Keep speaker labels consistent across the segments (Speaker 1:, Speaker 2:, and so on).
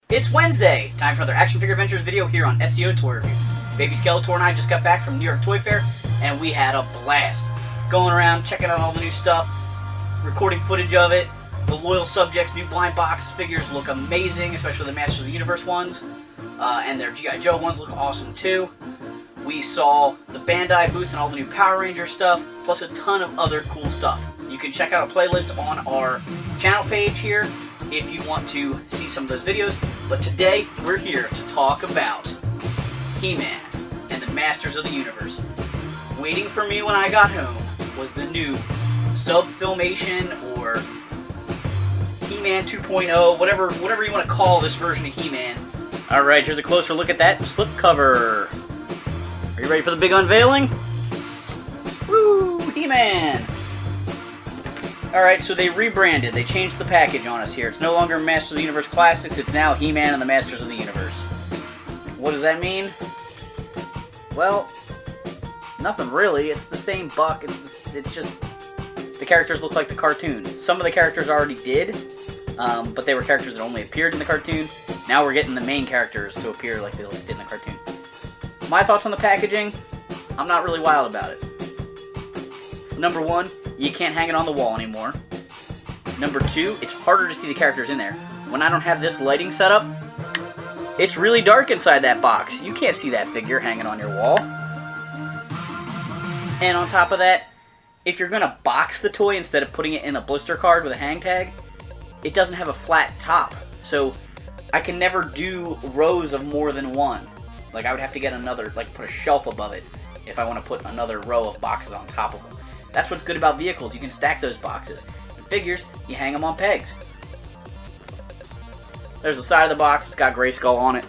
Speaker 1: It's Wednesday! Time for another Action Figure Adventures video here on SEO Toy Review. Baby Skeletor and I just got back from New York Toy Fair, and we had a blast. Going around, checking out all the new stuff, recording footage of it. The Loyal Subjects new blind box figures look amazing, especially the Masters of the Universe ones. And their G.I. Joe ones look awesome too. We saw the Bandai booth and all the new Power Ranger stuff, plus a ton of other cool stuff. You can check out a playlist on our channel page here if you want to see some of those videos. But today, we're here to talk about He-Man and the Masters of the Universe. Waiting for me when I got home was the new Filmation or He-Man 2.0, whatever you want to call this version of He-Man. Alright, here's a closer look at that slipcover. Are you ready for the big unveiling? Woo! He-Man! Alright, so they rebranded. They changed the package on us here. It's no longer Masters of the Universe Classics. It's now He-Man and the Masters of the Universe. What does that mean? Well, nothing really. It's the same buck. It's just the characters look like the cartoon. Some of the characters already did, but they were characters that only appeared in the cartoon. Now we're getting the main characters to appear like they did in the cartoon. My thoughts on the packaging? I'm not really wild about it. Number one, you can't hang it on the wall anymore. Number two, it's harder to see the characters in there. When I don't have this lighting set up, it's really dark inside that box. You can't see that figure hanging on your wall. And on top of that, if you're going to box the toy instead of putting it in a blister card with a hang tag, it doesn't have a flat top. So I can never do rows of more than one. Like, I would have to get another, like, put a shelf above it if I want to put another row of boxes on top of them. That's what's good about vehicles. You can stack those boxes. And figures, you hang them on pegs. There's the side of the box. It's got Grayskull on it.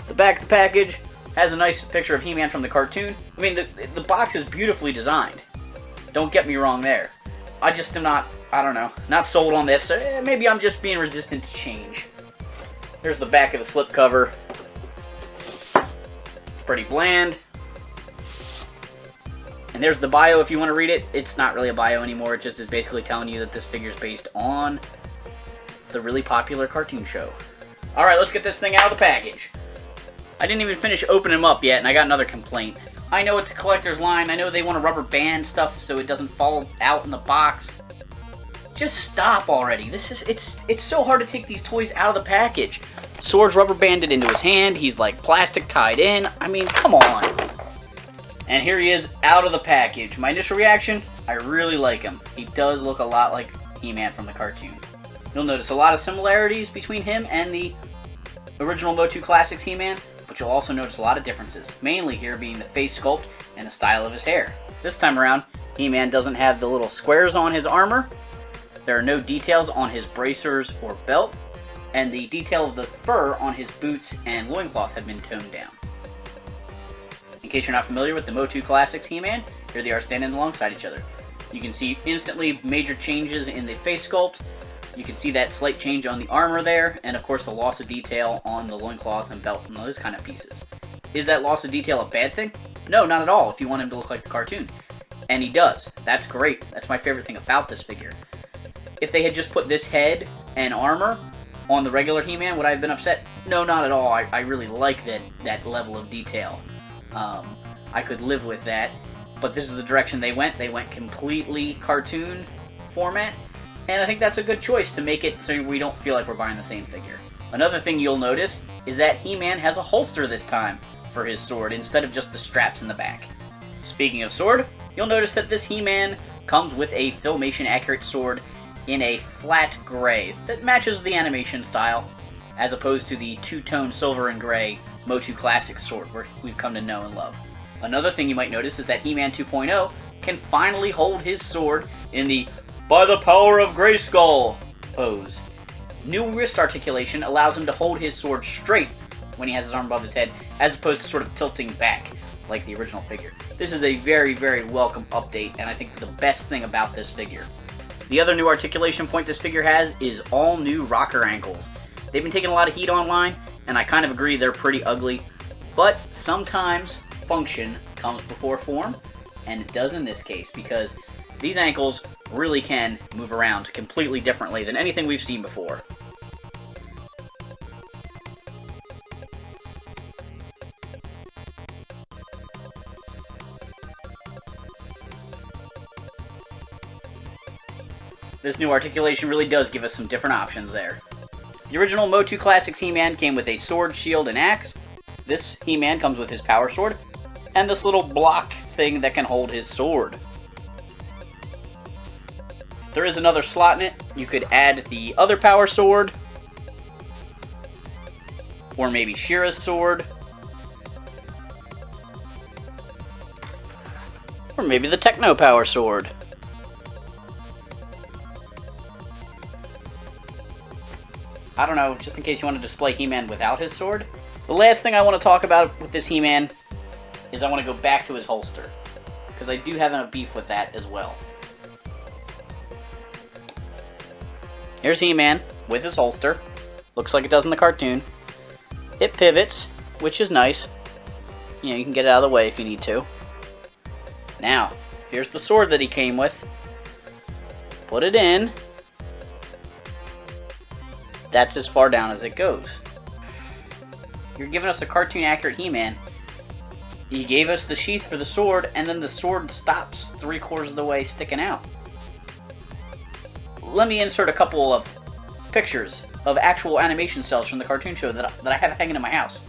Speaker 1: The back of the package has a nice picture of He-Man from the cartoon. I mean, the box is beautifully designed. Don't get me wrong there. I just am not, I don't know, not sold on this. Maybe I'm just being resistant to change. Here's the back of the slipcover. It's pretty bland. And there's the bio if you want to read it. It's not really a bio anymore. It just is basically telling you that this figure is based on the really popular cartoon show. Alright, let's get this thing out of the package. I didn't even finish opening them up yet, and I got another complaint. I know it's a collector's line. I know they want to rubber band stuff so it doesn't fall out in the box. Just stop already. It's so hard to take these toys out of the package. Sword's rubber banded into his hand. He's like plastic tied in. I mean, come on. And here he is out of the package. My initial reaction, I really like him. He does look a lot like He-Man from the cartoon. You'll notice a lot of similarities between him and the original MOTUC Classics He-Man, but you'll also notice a lot of differences, mainly here being the face sculpt and the style of his hair. This time around, He-Man doesn't have the little squares on his armor, there are no details on his bracers or belt, and the detail of the fur on his boots and loincloth have been toned down. In case you're not familiar with the MOTUC Classics He-Man, here they are standing alongside each other. You can see instantly major changes in the face sculpt. You can see that slight change on the armor there, and of course the loss of detail on the loincloth and belt and those kind of pieces. Is that loss of detail a bad thing? No, not at all, if you want him to look like the cartoon. And he does. That's great. That's my favorite thing about this figure. If they had just put this head and armor on the regular He-Man, would I have been upset? No, not at all. I really like that level of detail. I could live with that, but this is the direction they went. They went completely cartoon format, and I think that's a good choice to make it so we don't feel like we're buying the same figure. Another thing you'll notice is that He-Man has a holster this time for his sword instead of just the straps in the back. Speaking of sword, you'll notice that this He-Man comes with a Filmation accurate sword in a flat gray that matches the animation style, as opposed to the two-tone silver and gray MOTUC Classic sword we've come to know and love. Another thing you might notice is that He-Man 2.0 can finally hold his sword in the "by the power of Grayskull" pose. New wrist articulation allows him to hold his sword straight when he has his arm above his head, as opposed to sort of tilting back like the original figure. This is a very, very welcome update, and I think the best thing about this figure. The other new articulation point this figure has is all new rocker ankles. They've been taking a lot of heat online, and I kind of agree they're pretty ugly, but sometimes function comes before form, and it does in this case, because these ankles really can move around completely differently than anything we've seen before. This new Articulation really does give us some different options there. The original MOTUC Classics He-Man came with a sword, shield, and axe. This He-Man comes with his power sword, and this little block thing that can hold his sword. There is another slot in it. You could add the other power sword, or maybe She-Ra's sword, or maybe the Techno Power Sword. I don't know, just in case you want to display He-Man without his sword. The last thing I want to talk about with this He-Man is I want to go back to his holster, because I do have a beef with that as well. Here's He-Man with his holster. Looks like it does in the cartoon. It pivots, which is nice. You know, you can get it out of the way if you need to. Now, here's the sword that he came with. Put it in. That's as far down as it goes. You're giving us a cartoon-accurate He-Man. He gave us the sheath for the sword, and then the sword stops 3/4 of the way sticking out. Let me insert a couple of pictures of actual animation cells from the cartoon show that I have hanging in my house.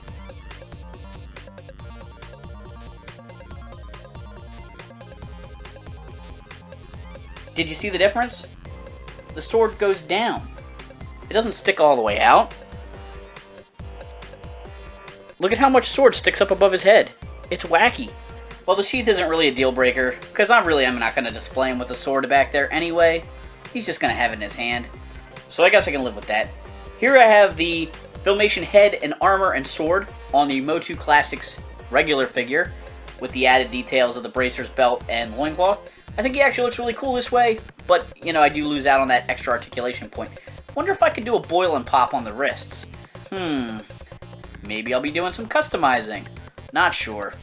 Speaker 1: Did you see the difference? The sword goes down. It doesn't stick all the way out. Look at how much sword sticks up above his head. It's wacky. Well, the sheath isn't really a deal breaker, because I'm not going to display him with the sword back there anyway. He's just going to have it in his hand. So I guess I can live with that. Here I have the Filmation head and armor and sword on the MOTUC Classics regular figure, with the added details of the bracers, belt, and loincloth. I think he actually looks really cool this way, but, you know, I do lose out on that extra articulation point. Wonder if I could do a boil and pop on the wrists. Maybe I'll be doing some customizing. Not sure.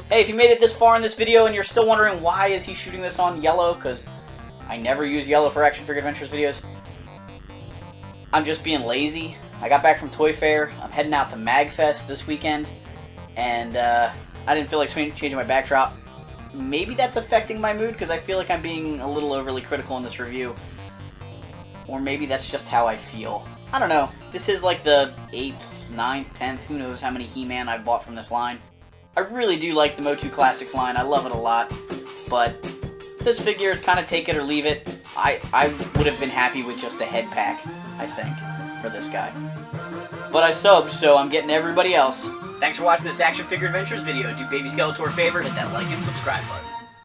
Speaker 1: Hey, if you made it this far in this video and you're still wondering why is he shooting this on yellow, because I never use yellow for Action Figure Adventures videos, I'm just being lazy. I got back from Toy Fair. I'm heading out to MagFest this weekend, and I didn't feel like changing my backdrop. Maybe that's affecting my mood, because I feel like I'm being a little overly critical in this review. Or maybe that's just how I feel. I don't know. This is like the 8th, 9th, 10th, who knows how many He-Man I've bought from this line. I really do like the MOTUC Classics line. I love it a lot. But this figure is kind of take it or leave it. I would have been happy with just a head pack, I think, for this guy. But I subbed, so I'm getting everybody else. Thanks for watching this Action Figure Adventures video. Do Baby Skeletor a favor, hit that like and subscribe button.